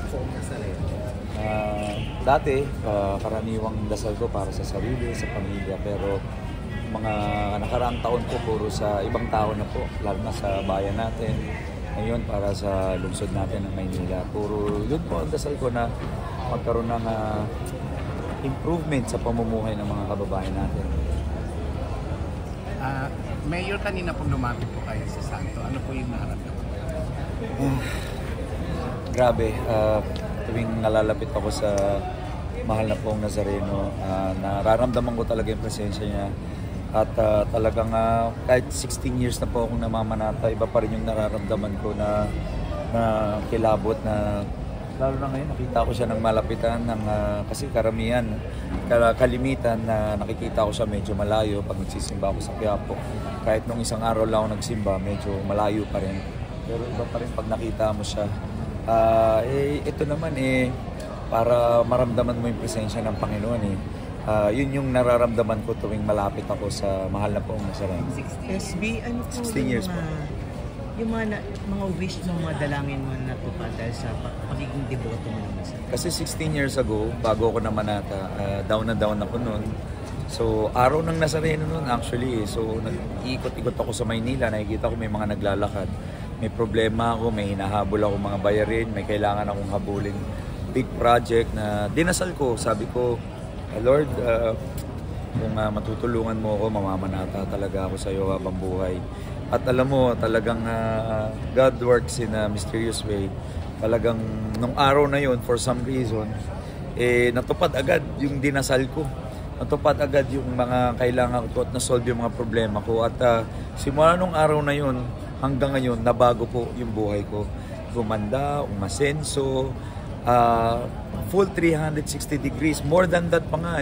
Poong Nazareno? Dati, karaniwang dasal ko para sa sarili, sa pamilya, pero mga nakaraang taon po puro sa ibang tao na po, lalo na sa bayan natin. Ngayon, para sa lungsod natin ng Maynila, puro yun po ang dasal ko na magkaroon ng improvement sa pamumuhay ng mga kababayan natin. Mayor, kanina po lumapit po kayo sa Santo. Ano po yung nararamdaman? Grabe, tuwing nalalapit ako sa mahal na Poong Nazareno, nararamdaman ko talaga yung presensya niya. At talagang kahit 16 years na po akong namamanata, iba pa rin yung nararamdaman ko na kilabot na lalo na ngayon nakita ko siya ng malapitan kasi karamihan, kalimitan na nakikita ko siya medyo malayo pag nagsisimba ako sa Quiapo. Kahit nung isang araw lang ako nagsimba, medyo malayo pa rin. Pero iba pa rin pag nakita mo siya. Ito naman para maramdaman mo yung presensya ng Panginoon yun yung nararamdaman ko tuwing malapit ako sa mahal na Poong Nazareno. SB, ano po 16 years po. Yung mga wish mo, mga dalangin mo na natupad dahil sa pagiging deboto mo naman sa Kasi 16 years ago, bago ako namanata, down na down ako noon. So, araw ng Nazareno noon actually. So, nag-iikot-ikot ako sa Maynila, nakikita ko may mga naglalakad. May problema ako, may hinahabol ako mga bayarin, may kailangan akong habulin big project na dinasal ko. Sabi ko, Lord, kung matutulungan mo ako, mamamanata talaga ako sa iyo habang buhay. At alam mo, talagang God works in a mysterious way. Talagang nung araw na yon, for some reason, natupad agad yung dinasal ko. Natupad agad yung mga kailangan ko at nasolve yung mga problema ko. At simula nung araw na yon, hanggang ngayon, nabago po yung buhay ko. Gumanda, umasenso, full 360 degrees. More than that pa nga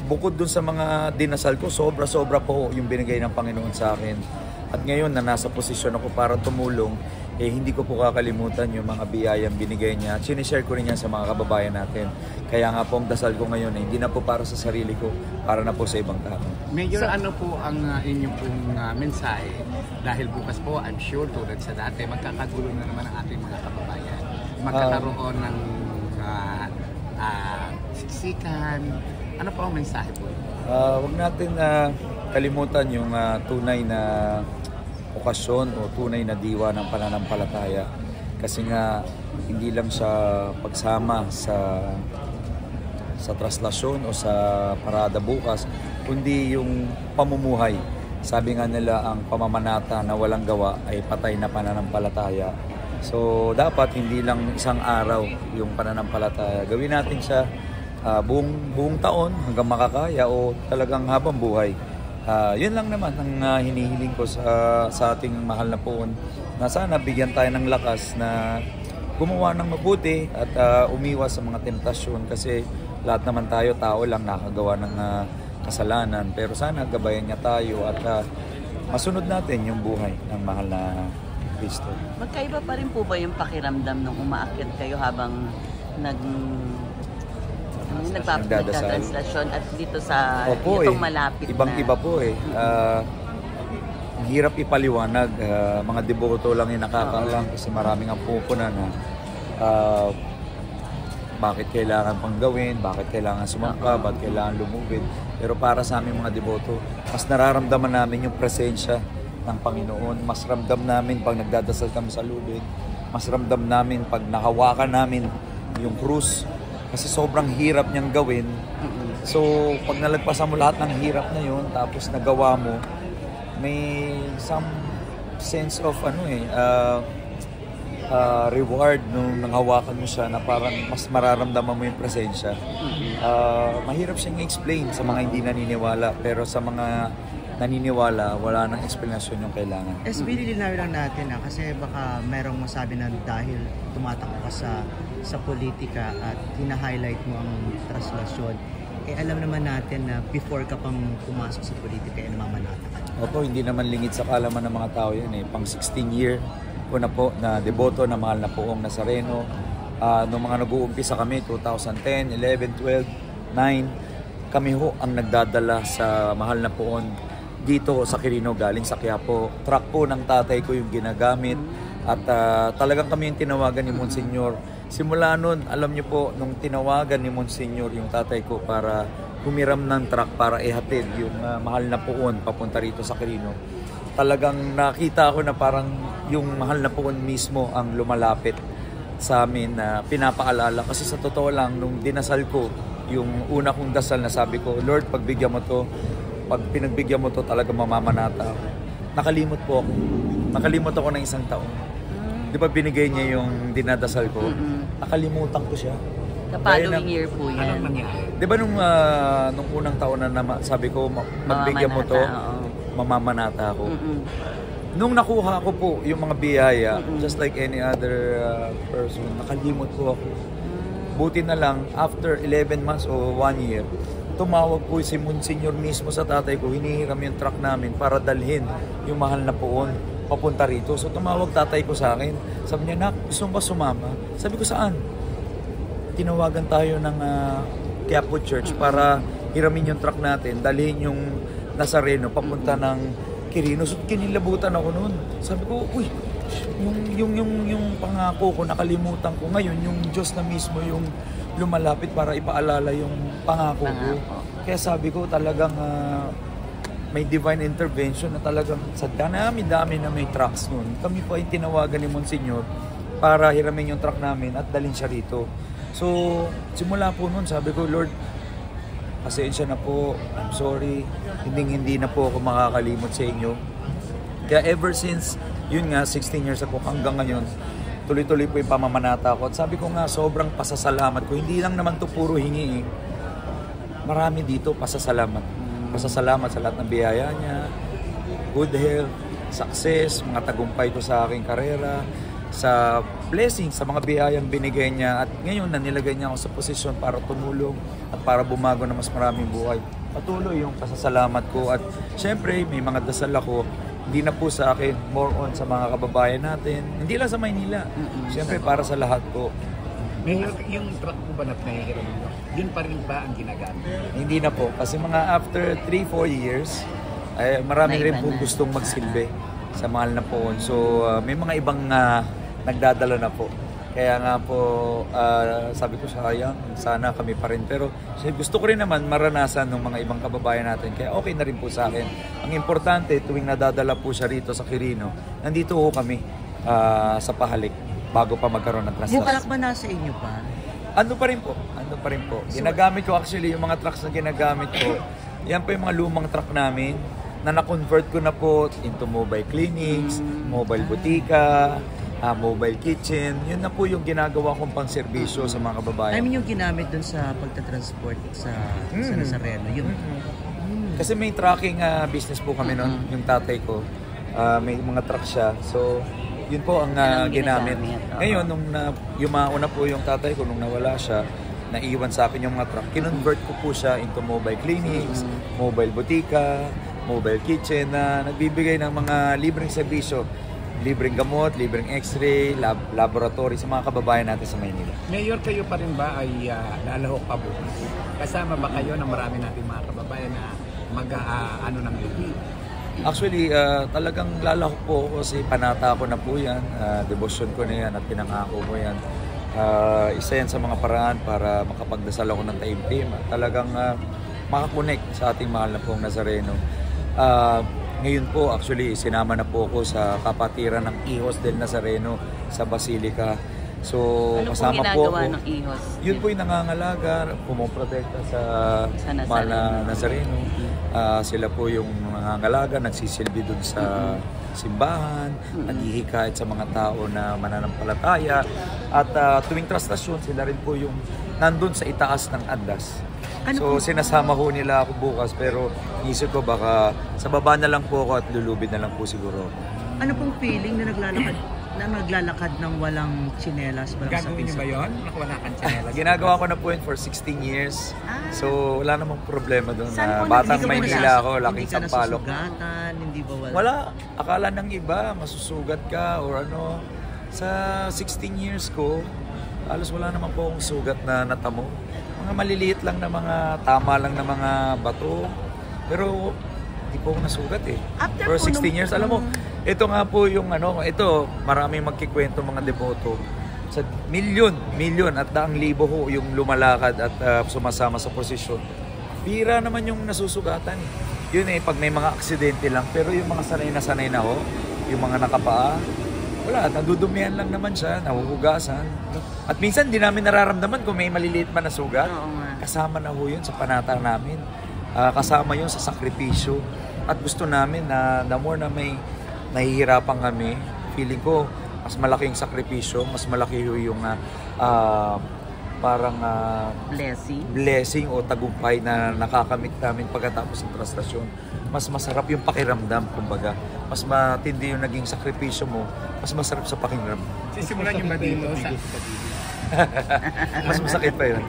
Bukod dun sa mga dinasal ko, sobra-sobra po yung binigay ng Panginoon sa akin. At ngayon na nasa posisyon ako para tumulong, hindi ko po kakalimutan yung mga biyayang binigay niya. At sinishare ko rin yan sa mga kababayan natin. Kaya nga po ang dasal ko ngayon, hindi na po para sa sarili ko, para na po sa ibang tao. Mayor, ano po ang inyong pong mensahe? Dahil bukas po, I'm sure, tulad sa dati, magkakagulo na naman ang ating mga kababayan. Magkakaroon ng siksikan. Ano po ang mensahe po? Huwag natin kalimutan yung tunay na okasyon o tunay na diwa ng pananampalataya. Kasi nga, hindi lang siya pagsama sa traslasyon o sa parada bukas, kundi yung pamumuhay. Sabi nga nila, ang pamamanata na walang gawa ay patay na pananampalataya. So, dapat hindi lang isang araw yung pananampalataya. Gawin natin siya buong taon hanggang makakaya o talagang habang buhay. Yun lang naman ang hinihiling ko sa ating mahal na Poon, na sana bigyan tayo ng lakas na gumawa ng mabuti at umiwas sa mga temptasyon, kasi lahat naman tayo, tao lang, nakagawa ng kasalanan, pero sana gabayan niya tayo at masunod natin yung buhay ng mahal na Kristo. Magkaiba pa rin po ba yung pakiramdam nung umaakyat kayo habang nagtatranslation at dito sa itong malapit ibang-iba po Ang hirap ipaliwanag. Mga deboto lang yung nakakaalam kasi maraming ang pupunan na bakit kailangan pang gawin, bakit kailangan sumangka, bakit kailangan lumubid. Pero para sa aming mga deboto, mas nararamdaman namin yung presensya ng Panginoon. Mas ramdam namin pag nagdadasal kami sa lubid. Mas ramdam namin pag nahawakan namin yung krus. Kasi sobrang hirap niyang gawin. So, pag nalagpasan mo lahat ng hirap na yun, tapos nagawa mo, may some sense of reward nung nanghawakan mo siya, na parang mas mararamdaman mo yung presensya. Mahirap siyang i-explain sa mga hindi naniniwala, pero sa mga naniniwala, wala nang explanation yung kailangan. SB, lilinawin lang natin kasi baka merong masabi na dahil tumatakbo ka sa politika at hina-highlight mo ang traslasyon, alam naman natin na before ka pang pumasok sa politika, namamanata ka. Opo, hindi naman lingid sa kaalaman ng mga tao yan Pang 16 year ko na po na deboto na mahal na Poong Nazareno. Noong mga nag-uumpisa kami, 2010, 11, 12, 9, kami ho ang nagdadala sa mahal na Poon dito sa Quirino galing sa Quiapo. Truck po ng tatay ko yung ginagamit at talagang kami yung tinawagan ni Monsignor simula nun, alam niyo po, nung tinawagan ni Monsignor yung tatay ko para humiram ng truck para ihatid yung mahal na puon papunta rito sa Quirino, talagang nakita ko na parang yung mahal na puon mismo ang lumalapit sa amin na pinapaalala. Kasi sa totoo lang, nung dinasal ko, yung una kong dasal na sabi ko, Lord, pagbigyan mo to, pag pinagbigyan mo to, talaga mamamanata ako. Nakalimot po ako. Nakalimot ako ng isang taon. Di ba binigay niya yung dinadasal ko? Nakalimutan ko siya. The following year po yan. Anong nangyari? Di ba nung unang taon na sabi ko, magbigyan mo to, mamamanata ako. Nung nakuha ko po yung mga biyaya, just like any other person, nakalimot po ako. Buti na lang, after 11 months o 1 year, tumawag po si Monsignor mismo sa tatay ko, hinihiram yung truck namin para dalhin yung mahal na puon papunta rito. So tumawag tatay ko sa akin. Sabi niya, Nak, gusto mo ba sumama? Sabi ko, saan? Tinawagan tayo ng Quiapo Church para hiramin yung truck natin, dalhin yung Nazareno papunta ng Quirino. So kinilabutan ako noon. Sabi ko, uy, yung pangako ko, nakalimutan ko. Ngayon, yung Diyos na mismo yung lumalapit para ipaalala yung pangako ko. Kaya sabi ko, talagang may divine intervention na talagang sa dami-dami na may trucks noon. Kami po ay tinawagan ni Monsignor para hiramin yung truck namin at dalhin siya rito. So, simula po noon, sabi ko, Lord, pasensya na po, I'm sorry, hindi na po ako makakalimot sa inyo. Kaya ever since, yun nga, 16 years ako hanggang ngayon, tuloy-tuloy po yung pamamanata ko. At sabi ko nga, sobrang pasasalamat ko. Hindi lang naman to puro hingi. Marami dito pasasalamat. Pasasalamat sa lahat ng biyaya niya, good health, success, mga tagumpay ko sa aking karera, sa blessing, sa mga biyayang binigay niya. At ngayon na nilagay niya ako sa posisyon para tumulong at para bumago na mas maraming buhay. Patuloy yung pasasalamat ko. At syempre, may mga dasal ako, hindi na po sa akin, more on sa mga kababayan natin. Hindi lang sa Maynila. Syempre, para sa lahat po. Mayor, yung truck po ba na pinahihiram mo, yun pa rin ba ang ginagamit? Hindi na po. Kasi mga after 3-4 years, ay marami rin po gustong magsilbi sa mahal na poon. So, may mga ibang nagdadala na po. Kaya nga po, sabi ko sayang, sana kami pa rin. Pero gusto ko rin naman maranasan ng mga ibang kababayan natin. Kaya okay na rin po sa akin. Ang importante, tuwing nadadala po siya rito sa Quirino, nandito po kami sa pahalik bago pa magkaroon ng trust. Yung truck ba nasa inyo pa? Ando pa rin po. Ginagamit ko actually, yung mga trucks na ginagamit ko, yan po yung mga lumang truck namin na na-convert ko na po into mobile clinics, mobile butika, mobile kitchen. Yun na po yung ginagawa kong pang-serbisyo sa mga kababayan. I mean yung ginamit dun sa pagta-transport sa Nazareno. Yun. Kasi may trucking business po kami noon, yung tatay ko. May mga truck siya. So, yun po ang ginamit. Ngayon, nung yumauna po yung tatay ko, nung nawala siya, naiwan sa akin yung mga truck, kinonvert ko po siya into mobile clinics, mobile butika, mobile kitchen na nagbibigay ng mga libreng serbisyo, libreng gamot, libreng x-ray, laboratory sa mga kababayan natin sa Maynila. Mayor, kayo pa rin ba ay lalahok pa bukas? Kasama ba kayo ng marami nating mga kababayan na mag-ano ng UP? Actually, talagang lalahok po ako kasi panata ko na po yan, devotion ko na yan at pinangako ko yan. Isa yan sa mga paraan para makapagdasal ako ng taimtim at talagang makakonect sa ating mahal na pong Nazareno. Ngayon po, actually, sinama na po ako sa kapatiran ng Hijos del Nazareno sa Basilica. So, ano kasama po po ako. Ng Hijos? Yun po yung nangangalaga, pumuprotekta sa mahal na Nazareno. Sila po yung nangangalaga, nagsisilbi dun sa simbahan, naghihikayat sa mga tao na mananampalataya. At tuwing trastasyon, sila rin po yung nandun sa itaas ng andas. So sinasama ho nila ako bukas, pero isip ko baka sa baba na lang po ako at lulubid na lang po siguro. Ano pong feeling na naglalakad ng walang tsinelas? Gagawin niyo ba yun? Wala kang tsinelas? Ginagawa ko na po yun for 16 years. So wala namang problema doon. Saan Batang Maynila ako, laking Sampaloc. Hindi ka nasusugatan? Hindi ba wala? Wala. Akala ng iba, masusugat ka or ano. Sa 16 years ko, halos wala naman po akong sugat na natamo. Mga maliliit lang na mga, tama lang na mga bato. Pero hindi po ako nasugat eh. For 16 years, alam mo, ito nga po yung ano, ito, maraming magkikwento mga deboto. Sa milyon at daang libo ho yung lumalakad at sumasama sa posisyon. Bira naman yung nasusugatan. Yun pag may mga aksidente lang. Pero yung mga sanay na ho, yung mga nakapaa, wala, nadudumihan lang naman siya, nahuhugasan. At minsan di namin nararamdaman kung may maliliit man na sugat. Kasama na ho yun sa panata namin. Kasama yun sa sakripisyo. At gusto namin na the more na may nahihirapan kami, feeling ko, mas malaki yung sakripisyo, mas malaki yung parang blessing o tagumpay na nakakamit namin pagkatapos ng trastasyon. Mas masarap yung pakiramdam, kumbaga. Mas matindi yung naging sakripisyo mo, mas masarap sa pakiramdam. Sisimulan niyo ba dito sa... Mas masakit pa yun.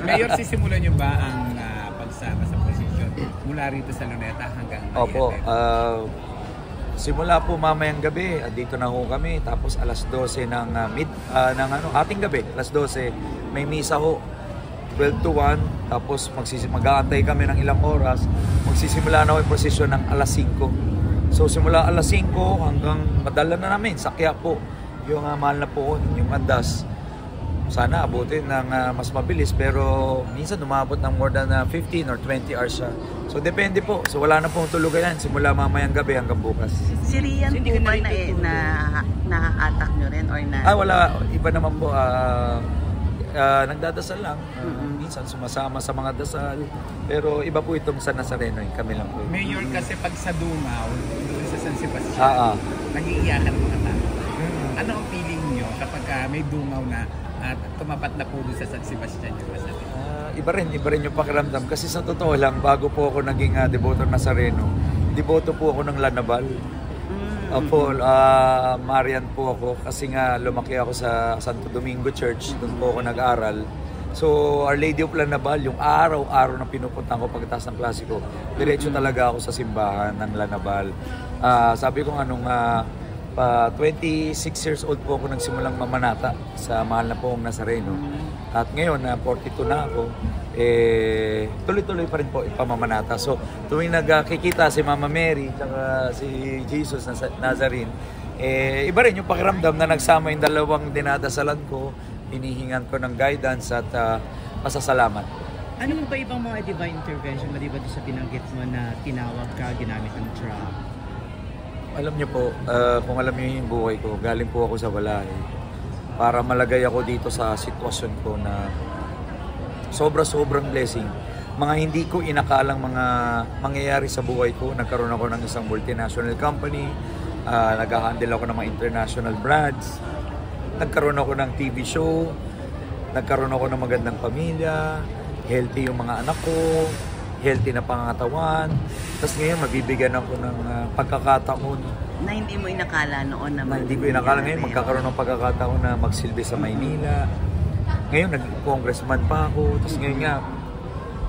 Mayor, sisimulan niyo ba ang pagsama sa posisyon mula rito sa Luneta hanggang... Opo. Simula po mamayang gabi, dito na ho kami. Tapos alas 12 ng ating gabi, alas 12, may misa ho. 12 to 1, tapos mag-aantay kami ng ilang oras. Magsisimula na ho yung prosesyon ng alas 5. So simula alas 5 hanggang madala na namin, sakya po yung mahal na po, yung andas. Sana abutin ng mas mabilis, pero minsan umabot ng more than 15 or 20 hours siya. So depende po. So wala na pong tulugan yan simula mamayang gabi hanggang bukas. Si Rian po ba na-attack nyo rin or na... Wala. Iba naman po. Nagdadasal lang. Minsan sumasama sa mga dasal. Pero iba po itong sa Nazareno. Kami lang po. Mayor, kasi pag sa Dumaw, doon sa San Sebastian, nag-iiyakan mga tao. Ano ang feeling nyo kapag may Dumaw na at tumapat na po doon sa San Sebastian yung kasali? Iba rin yung pakiramdam. Kasi sa totoo lang, bago po ako naging deboto Nazareno, deboto po ako ng Lanabal. Marian po ako kasi nga lumaki ako sa Santo Domingo Church. Doon po ako nag-aral. So, Our Lady of Lanabal, yung araw-araw na pinupuntahan ko pagkatapos ng klase ko, diretso talaga ako sa simbahan ng Lanabal. Sabi ko nga nung 26 years old po ako nagsimulang mamanata sa mahal na poong Nazareno. At ngayon, 42 na ako, tuloy-tuloy pa rin po ipamamanata. So, tuwing nagkikita si Mama Mary at si Jesus Nazarene, iba rin yung pakiramdam na nagsama yung dalawang dinadasalan ko, hinihingan ko ng guidance at pasasalamat. Ano mo ba ibang mga divine intervention maliban sa binanggit mo na tinawag ka, ginamit ng trap? Alam niyo po, kung alam niyo yung buhay ko, galing po ako sa wala para malagay ako dito sa sitwasyon ko na sobrang blessing. Mga hindi ko inakalang mga mangyayari sa buhay ko. Nagkaroon ako ng isang multinational company, nag-handle ako ng mga international brands, nagkaroon ako ng TV show, nagkaroon ako ng magandang pamilya, healthy yung mga anak ko, healthy na pangangatawan. Tapos ngayon, mabibigyan ako ng pagkakataon na hindi mo inakala noon na hindi ko inakala ngayon, magkakaroon ng pagkakataon na magsilbi sa Maynila. Ngayon, nag-congressman pa ako. Tapos ngayon nga,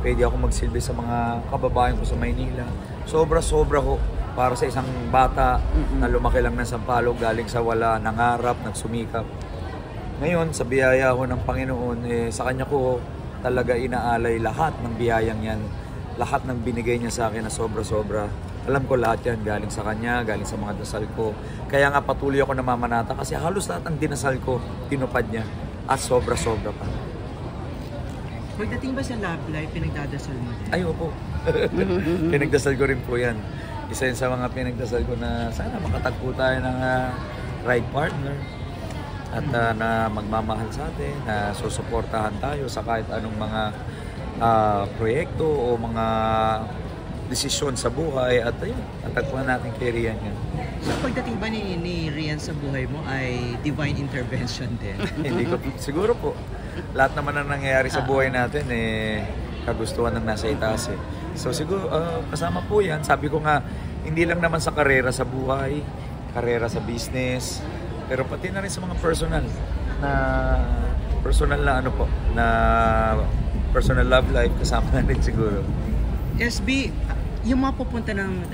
pwede ako magsilbi sa mga kababayan ko sa Maynila. Sobra ho para sa isang bata na lumaki lang ng Sampaloc, galing sa wala, nangarap, nagsumikap. Ngayon, sa biyaya ko ng Panginoon, sa Kanya ko talaga inaalay lahat ng biyayang yan. Lahat ng binigay niya sa akin na sobra-sobra. Alam ko lahat yan galing sa Kanya, galing sa mga dasal ko. Kaya nga patuloy ako namamanata kasi halos lahat ng dinasal ko, tinupad niya. At sobra-sobra pa. Pagdating ba sa love life, pinagdadasal mo din? Ay, opo. Pinagdasal ko rin po yan. Isa yun sa mga pinagdasal ko na sana makatagpo tayo ng right partner. At na magmamahal sa atin, na susuportahan tayo sa kahit anong mga proyekto o mga desisyon sa buhay. At ayun, natagpuan natin kay Rian yan. So pagdating ba ni Rian sa buhay mo ay divine intervention din? Hindi ko, siguro po. Lahat naman na nangyayari sa buhay natin kagustuhan ng nasa itaas So siguro kasama po yan. Sabi ko nga, hindi lang naman sa karera sa buhay, karera sa business, pero pati na rin sa mga personal na personal love life kasama na rin siguro. SB, yung mga pupunta ng